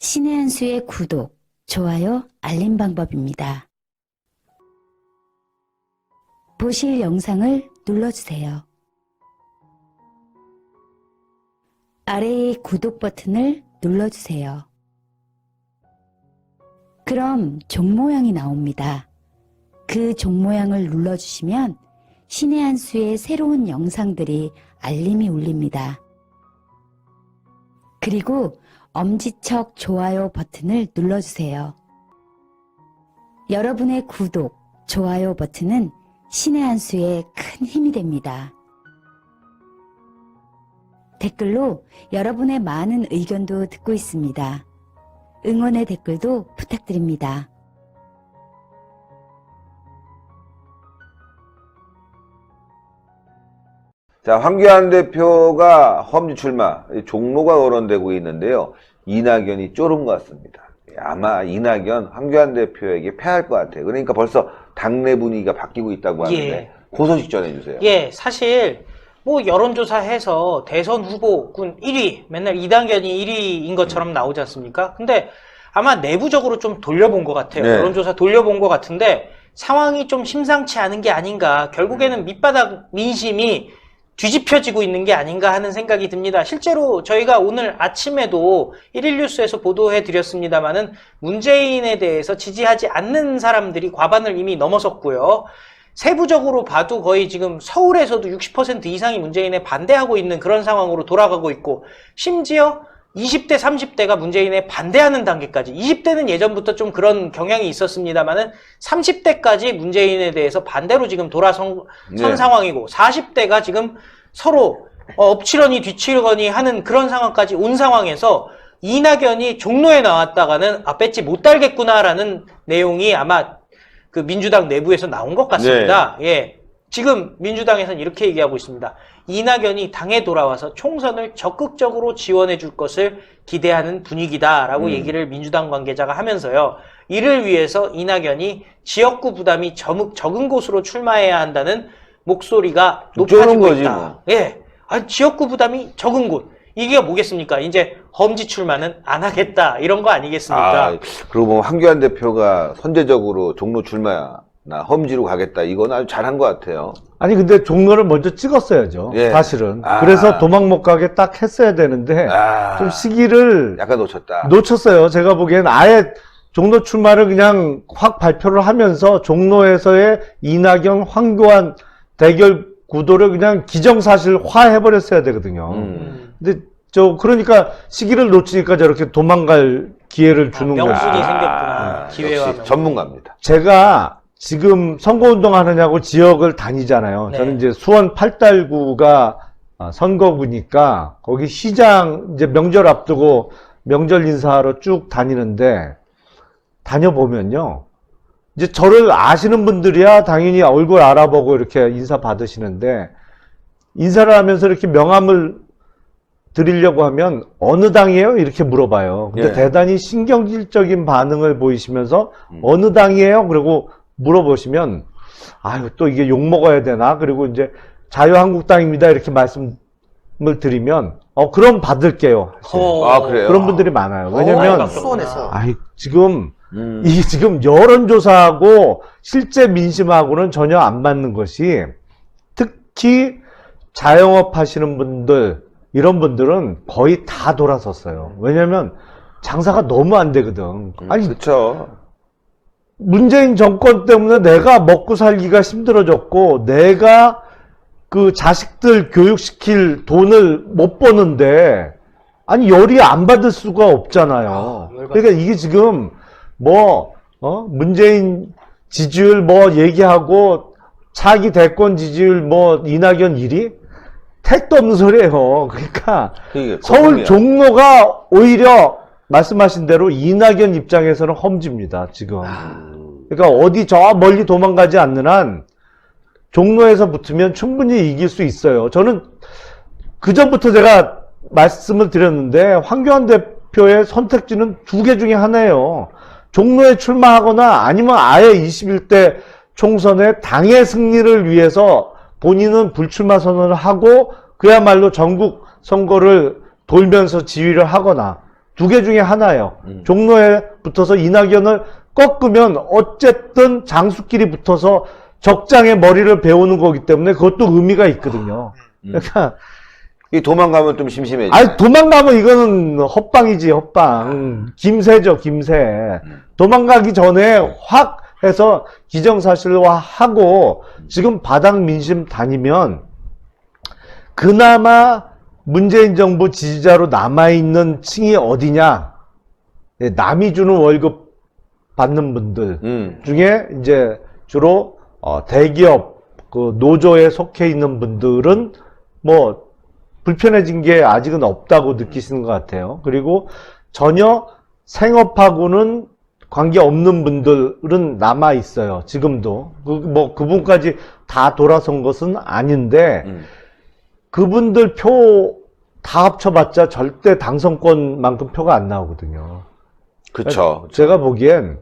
신의 한 수의 구독, 좋아요, 알림 방법입니다. 보실 영상을 눌러주세요. 아래의 구독 버튼을 눌러주세요. 그럼 종 모양이 나옵니다. 그 종 모양을 눌러주시면 신의 한 수의 새로운 영상들이 알림이 울립니다. 그리고 엄지척 좋아요 버튼을 눌러주세요. 여러분의 구독, 좋아요 버튼은 신의 한 수에 큰 힘이 됩니다. 댓글로 여러분의 많은 의견도 듣고 있습니다. 응원의 댓글도 부탁드립니다. 자, 황교안 대표가 험지 출마, 종로가 거론되고 있는데요. 이낙연이 쫄은 것 같습니다. 아마 이낙연, 황교안 대표에게 패할 것 같아요. 그러니까 벌써 당내 분위기가 바뀌고 있다고 하는데, 그 소식 전해주세요. 예, 사실 뭐 여론조사해서 대선 후보군 1위, 맨날 이낙연이 1위인 것처럼 나오지 않습니까? 근데 아마 내부적으로 좀 돌려본 것 같아요. 네. 여론조사 돌려본 것 같은데 상황이 좀 심상치 않은 게 아닌가. 결국에는 밑바닥 민심이 뒤집혀지고 있는 게 아닌가 하는 생각이 듭니다. 실제로 저희가 오늘 아침에도 1일 뉴스에서 보도해 드렸습니다만은 문재인에 대해서 지지하지 않는 사람들이 과반을 이미 넘어섰고요. 세부적으로 봐도 거의 지금 서울에서도 60% 이상이 문재인에 반대하고 있는 그런 상황으로 돌아가고 있고, 심지어 20대, 30대가 문재인에 반대하는 단계까지, 20대는 예전부터 좀 그런 경향이 있었습니다만은 30대까지 문재인에 대해서 반대로 지금 돌아선 상황이고, 40대가 지금 서로 엎치러니 뒤치러니 하는 그런 상황까지 온 상황에서 이낙연이 종로에 나왔다가는 뺏지 못 달겠구나라는 내용이 아마 그 민주당 내부에서 나온 것 같습니다. 예. 지금 민주당에서는 이렇게 얘기하고 있습니다. 이낙연이 당에 돌아와서 총선을 적극적으로 지원해 줄 것을 기대하는 분위기다라고 얘기를 민주당 관계자가 하면서요. 이를 위해서 이낙연이 지역구 부담이 적은 곳으로 출마해야 한다는 목소리가 높아지고 거지, 있다. 뭐. 예. 지역구 부담이 적은 곳. 이게 뭐겠습니까? 이제 험지 출마는 안 하겠다. 이런 거 아니겠습니까? 그리고 뭐 황교안 대표가 선제적으로 종로 출마나 험지로 가겠다. 이건 아주 잘한 것 같아요. 아니 근데 종로를 먼저 찍었어야죠. 예. 사실은. 그래서 도망 못 가게 딱 했어야 되는데 좀 시기를 약간 놓쳤다. 놓쳤어요. 제가 보기엔 아예 종로 출마를 그냥 확 발표를 하면서 종로에서의 이낙연, 황교안 대결 구도를 그냥 기정사실화 해버렸어야 되거든요. 근데 그러니까 시기를 놓치니까 저렇게 도망갈 기회를 주는 거죠. 명분이 생겼구나. 기회와 역시 명분. 전문가입니다. 제가 지금 선거운동 하느냐고 지역을 다니잖아요. 네. 저는 이제 수원 8달구가 선거구니까 거기 시장 이제 명절 앞두고 명절 인사하러 쭉 다니는데, 다녀보면요. 이제 저를 아시는 분들이야 당연히 얼굴 알아보고 이렇게 인사 받으시는데, 인사를 하면서 이렇게 명함을 드리려고 하면 어느 당이에요? 이렇게 물어봐요. 근데 예. 대단히 신경질적인 반응을 보이시면서 어느 당이에요? 그리고 물어보시면, 아유, 또 이게 욕먹어야 되나? 그리고 이제 자유한국당입니다. 이렇게 말씀을 드리면, 그럼 받을게요. 그래요? 그런 분들이 많아요. 왜냐면, 수원에서. 지금, 이게 지금 여론조사하고 실제 민심하고는 전혀 안 맞는 것이, 특히 자영업 하시는 분들, 이런 분들은 거의 다 돌아섰어요. 왜냐면 장사가 너무 안 되거든. 아니, 그렇죠. 문재인 정권 때문에 내가 먹고 살기가 힘들어졌고, 내가 그 자식들 교육시킬 돈을 못 버는데, 아니, 열이 안 받을 수가 없잖아요. 그러니까 이게 지금, 문재인 지지율 얘기하고, 차기 대권 지지율 이낙연 1위? 택도 없는 소리예요. 그러니까 서울 종로가 오히려 말씀하신 대로 이낙연 입장에서는 험지입니다. 지금. 그러니까 어디 저 멀리 도망가지 않는 한 종로에서 붙으면 충분히 이길 수 있어요. 저는 그전부터 제가 말씀을 드렸는데 황교안 대표의 선택지는 두 개 중에 하나예요. 종로에 출마하거나 아니면 아예 21대 총선의 당의 승리를 위해서 본인은 불출마 선언을 하고 그야말로 전국 선거를 돌면서 지휘를 하거나, 두 개 중에 하나예요. 종로에 붙어서 이낙연을 꺾으면 어쨌든 장수끼리 붙어서 적장의 머리를 베우는 거기 때문에 그것도 의미가 있거든요. 그러니까 이 도망가면 좀 심심해지. 아니 도망가면 이거는 헛방이지 헛방. 김새죠 김새. 도망가기 전에 확 해서 기정사실화하고 지금 바닥 민심 다니면 그나마 문재인 정부 지지자로 남아있는 층이 어디냐? 남이 주는 월급 받는 분들 중에 이제 주로 대기업 그 노조에 속해 있는 분들은 뭐 불편해진 게 아직은 없다고 느끼시는 것 같아요. 그리고 전혀 생업하고는 관계 없는 분들은 남아 있어요. 지금도 뭐 그분까지 다 돌아선 것은 아닌데 그분들 표 다 합쳐봤자 절대 당선권만큼 표가 안 나오거든요. 그쵸. 제가 보기엔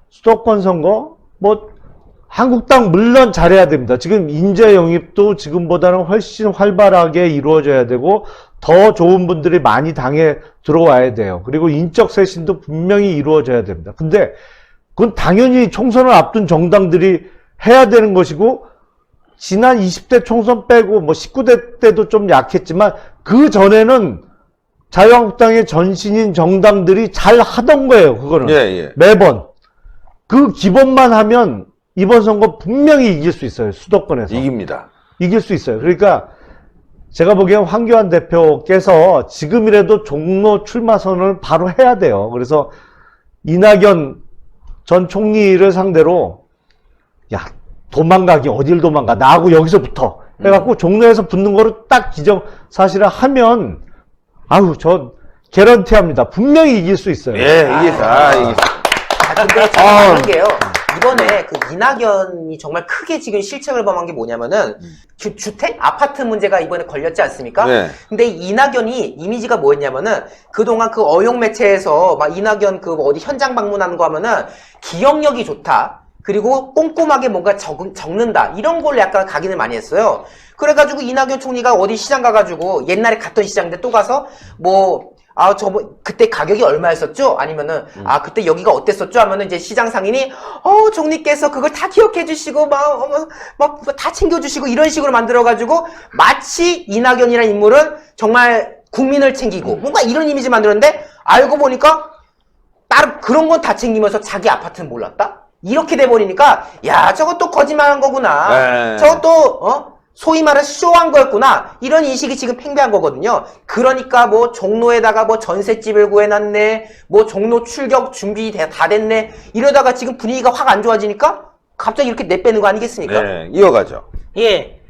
수도권 선거 뭐 한국당 물론 잘해야 됩니다. 지금 인재 영입도 지금보다는 훨씬 활발하게 이루어져야 되고 더 좋은 분들이 많이 당에 들어와야 돼요. 그리고 인적 쇄신도 분명히 이루어져야 됩니다. 근데 그건 당연히 총선을 앞둔 정당들이 해야 되는 것이고 지난 20대 총선 빼고 뭐 19대 때도 좀 약했지만 그 전에는 자유한국당의 전신인 정당들이 잘 하던 거예요. 그거는 예. 매번 그 기본만 하면 이번 선거 분명히 이길 수 있어요. 수도권에서 이깁니다. 이길 수 있어요. 그러니까 제가 보기엔 황교안 대표께서 지금이라도 종로 출마 선언을 바로 해야 돼요. 그래서 이낙연 전 총리를 상대로 야 도망가기 어딜 도망가 나하고 여기서 붙어 해갖고 종로에서 붙는 거로 딱 기정사실을 하면 아유 저 개런티합니다. 분명히 이길 수 있어요. 예, 이겼어. 이겼어. 근데 제가 하는 게요. 이번에 그 이낙연이 정말 크게 지금 실책을 범한 게 뭐냐면은 주택 아파트 문제가 이번에 걸렸지 않습니까? 네. 근데 이낙연이 이미지가 뭐였냐면은 그동안 그 어용 매체에서 막 이낙연 그 어디 현장 방문하는 거 하면은 기억력이 좋다. 그리고 꼼꼼하게 뭔가 적는다. 이런 걸로 약간 각인을 많이 했어요. 그래가지고 이낙연 총리가 어디 시장 가가지고 옛날에 갔던 시장인데 또 가서 뭐 그때 가격이 얼마였었죠? 아니면은, 그때 여기가 어땠었죠? 하면은 이제 시장 상인이, 총리께서 그걸 다 기억해 주시고, 다 챙겨주시고, 이런 식으로 만들어가지고, 마치 이낙연이라는 인물은 정말 국민을 챙기고, 뭔가 이런 이미지 만들었는데, 알고 보니까, 다른 그런 건 다 챙기면서 자기 아파트는 몰랐다? 이렇게 돼버리니까, 야, 저것도 거짓말한 거구나. 네. 저것도, 소위 말해 쇼한 거였구나. 이런 인식이 지금 팽배한 거거든요. 그러니까 뭐 종로에다가 뭐 전셋집을 구해놨네. 뭐 종로 출격 준비 다 됐네. 이러다가 지금 분위기가 확 안 좋아지니까 갑자기 이렇게 내빼는 거 아니겠습니까? 네, 이어가죠. 예.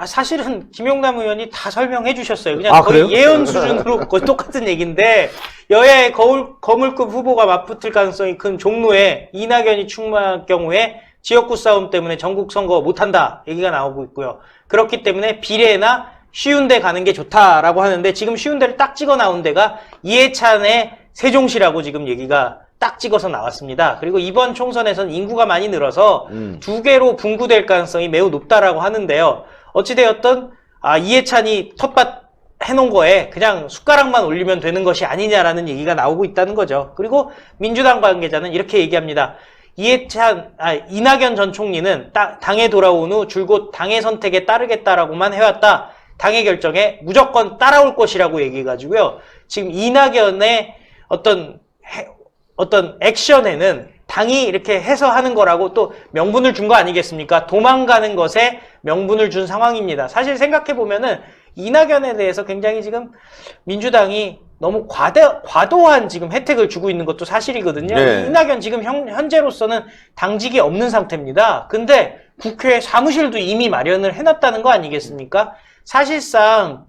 사실은 김용남 의원이 다 설명해 주셨어요. 그냥 거의 그래요? 예언 수준으로 거의 똑같은 얘기인데, 여야의 거물급 후보가 맞붙을 가능성이 큰 종로에 이낙연이 출마할 경우에 지역구 싸움 때문에 전국 선거 못한다 얘기가 나오고 있고요. 그렇기 때문에 비례나 쉬운 데 가는 게 좋다라고 하는데, 지금 쉬운 데를 딱 찍어 나온 데가 이해찬의 세종시라고 지금 얘기가 딱 찍어서 나왔습니다. 그리고 이번 총선에서는 인구가 많이 늘어서 두 개로 분구될 가능성이 매우 높다라고 하는데요. 어찌되었든 이해찬이 텃밭 해놓은 거에 그냥 숟가락만 올리면 되는 것이 아니냐라는 얘기가 나오고 있다는 거죠. 그리고 민주당 관계자는 이렇게 얘기합니다. 이낙연 전 총리는 당에 돌아온 후 줄곧 당의 선택에 따르겠다라고만 해왔다. 당의 결정에 무조건 따라올 것이라고 얘기해가지고요. 지금 이낙연의 어떤 액션에는 당이 이렇게 해서 하는 거라고 또 명분을 준 거 아니겠습니까? 도망가는 것에 명분을 준 상황입니다. 사실 생각해보면은 이낙연에 대해서 굉장히 지금 민주당이 너무 과도한 지금 혜택을 주고 있는 것도 사실이거든요. 네. 이낙연 지금 현재로서는 당직이 없는 상태입니다. 근데 국회 사무실도 이미 마련을 해놨다는 거 아니겠습니까? 사실상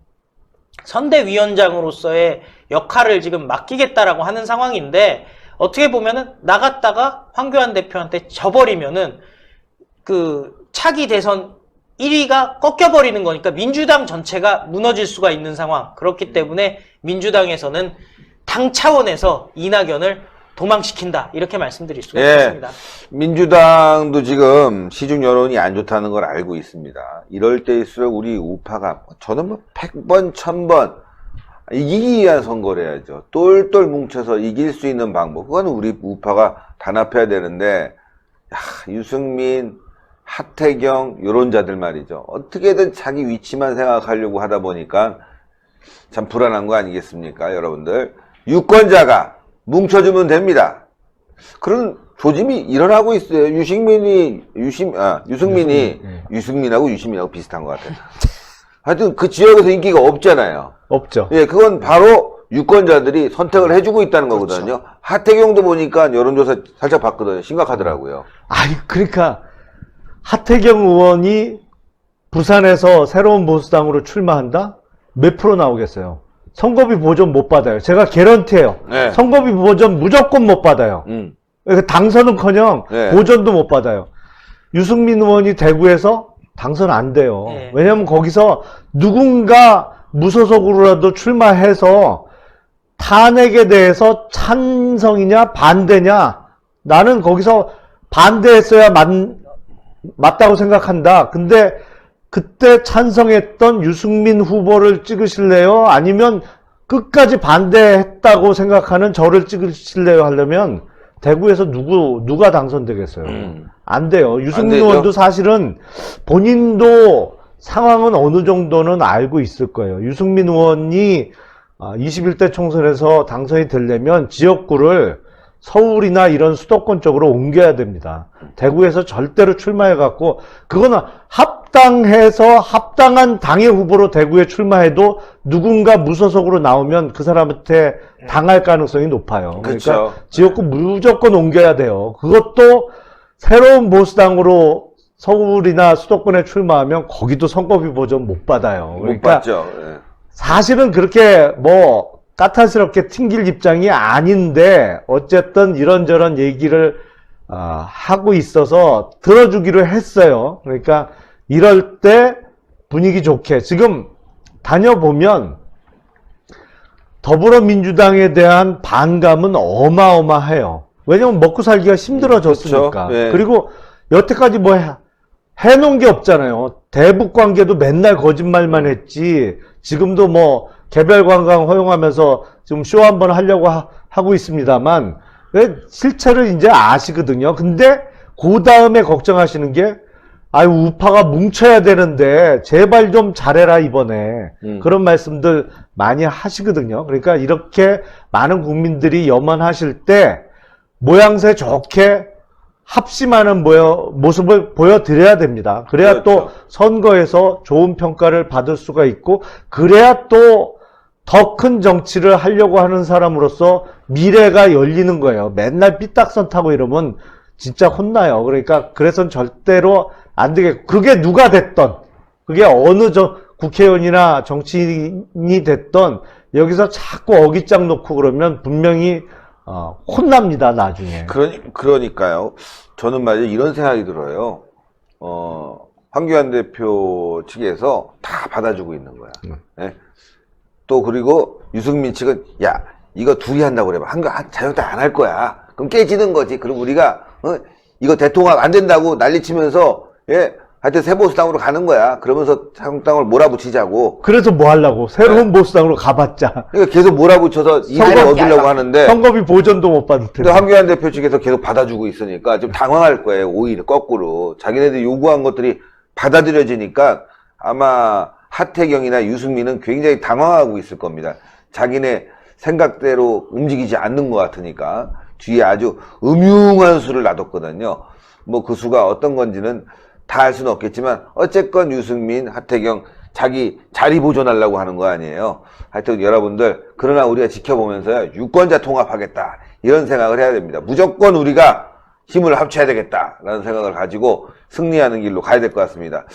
선대위원장으로서의 역할을 지금 맡기겠다라고 하는 상황인데, 어떻게 보면은 나갔다가 황교안 대표한테 져버리면은 그 차기 대선 1위가 꺾여버리는 거니까 민주당 전체가 무너질 수가 있는 상황. 그렇기 때문에 민주당에서는 당 차원에서 이낙연을 도망시킨다. 이렇게 말씀드릴 수가 있습니다. 민주당도 지금 시중 여론이 안 좋다는 걸 알고 있습니다. 이럴 때일수록 우리 우파가, 저는 뭐 100번, 1000번 이기기 위한 선거를 해야죠. 똘똘 뭉쳐서 이길 수 있는 방법. 그건 우리 우파가 단합해야 되는데, 야, 유승민, 하태경, 요런 자들 말이죠. 어떻게든 자기 위치만 생각하려고 하다 보니까 참 불안한 거 아니겠습니까, 여러분들? 유권자가 뭉쳐주면 됩니다. 그런 조짐이 일어나고 있어요. 유승민이 유승민하고 유시민하고 비슷한 것 같아요. 하여튼 그 지역에서 인기가 없잖아요. 없죠. 예, 그건 바로 유권자들이 선택을 해주고 있다는 거거든요. 하태경도 보니까 여론조사 살짝 봤거든요. 심각하더라고요. 아니, 그러니까 하태경 의원이 부산에서 새로운 보수당으로 출마한다? 몇 프로 나오겠어요? 선거비 보전 못 받아요. 제가 개런티해요. 네. 선거비 보전 무조건 못 받아요. 그러니까 당선은커녕 네. 보전도 못 받아요. 유승민 의원이 대구에서 당선 안 돼요. 네. 왜냐면 거기서 누군가 무소속으로라도 출마해서 탄핵에 대해서 찬성이냐 반대냐, 나는 거기서 반대했어야 맞다고 생각한다. 근데 그때 찬성했던 유승민 후보를 찍으실래요? 아니면 끝까지 반대했다고 생각하는 저를 찍으실래요? 하려면 대구에서 누가 당선되겠어요? 안 돼요. 유승민 의원도 사실은 본인도 상황은 어느 정도는 알고 있을 거예요. 유승민 의원이 21대 총선에서 당선이 되려면 지역구를 서울이나 이런 수도권 쪽으로 옮겨야 됩니다. 대구에서 절대로 출마해갖고, 그거는 합당해서 합당한 당의 후보로 대구에 출마해도 누군가 무소속으로 나오면 그 사람한테 당할 가능성이 높아요. 그쵸. 그러니까 지역구 무조건 옮겨야 돼요. 그것도 새로운 보수당으로 서울이나 수도권에 출마하면 거기도 선거비 보전 못 받아요. 못 그러니까 받죠. 예. 사실은 그렇게 뭐 까탈스럽게 튕길 입장이 아닌데 어쨌든 이런저런 얘기를 하고 있어서 들어주기로 했어요. 그러니까 이럴 때 분위기 좋게 지금 다녀보면 더불어민주당에 대한 반감은 어마어마해요. 왜냐면 먹고 살기가 힘들어졌으니까. 그렇죠. 네. 그리고 여태까지 뭐 해놓은 게 없잖아요. 대북 관계도 맨날 거짓말만 했지. 지금도 뭐 개별 관광 허용하면서 지금 쇼 한번 하려고 하고 있습니다만 실체를 이제 아시거든요. 근데 그 다음에 걱정하시는 게 아유 우파가 뭉쳐야 되는데 제발 좀 잘해라 이번에 그런 말씀들 많이 하시거든요. 그러니까 이렇게 많은 국민들이 염원하실 때 모양새 좋게 합심하는 모습을 보여드려야 됩니다. 그래야 그렇죠. 또 선거에서 좋은 평가를 받을 수가 있고, 그래야 또 더 큰 정치를 하려고 하는 사람으로서 미래가 열리는 거예요. 맨날 삐딱선 타고 이러면 진짜 혼나요. 그러니까 그래서는 절대로 안 되겠고, 그게 누가 됐던, 그게 어느 국회의원이나 정치인이 됐던 여기서 자꾸 어깃장 놓고 그러면 분명히 혼납니다, 나중에. 그러니까요. 저는 말이죠. 이런 생각이 들어요. 황교안 대표 측에서 다 받아주고 있는 거야. 네? 또 그리고 유승민 측은 야 이거 둘이 한다고 그래. 자유한국당 안 할 거야. 그럼 깨지는 거지. 그럼 우리가 이거 대통합 안 된다고 난리치면서 하여튼 새 보수당으로 가는 거야. 그러면서 자유한국당을 몰아붙이자고. 그래서 뭐 하려고? 새로운 보수당으로 가봤자. 그러니까 계속 몰아붙여서 이익을 얻으려고 하는데. 선거비 보전도 못 받을 텐데. 근데 황교안 대표 측에서 계속 받아주고 있으니까 좀 당황할 거예요. 오히려 거꾸로. 자기네들이 요구한 것들이 받아들여지니까 아마 하태경이나 유승민은 굉장히 당황하고 있을 겁니다. 자기네 생각대로 움직이지 않는 것 같으니까. 뒤에 아주 음흉한 수를 놔뒀거든요. 뭐 그 수가 어떤 건지는 다 알 수는 없겠지만 어쨌건 유승민, 하태경 자기 자리 보존하려고 하는 거 아니에요. 하여튼 여러분들 그러나 우리가 지켜보면서요. 유권자 통합하겠다 이런 생각을 해야 됩니다. 무조건 우리가 힘을 합쳐야 되겠다라는 생각을 가지고 승리하는 길로 가야 될 것 같습니다.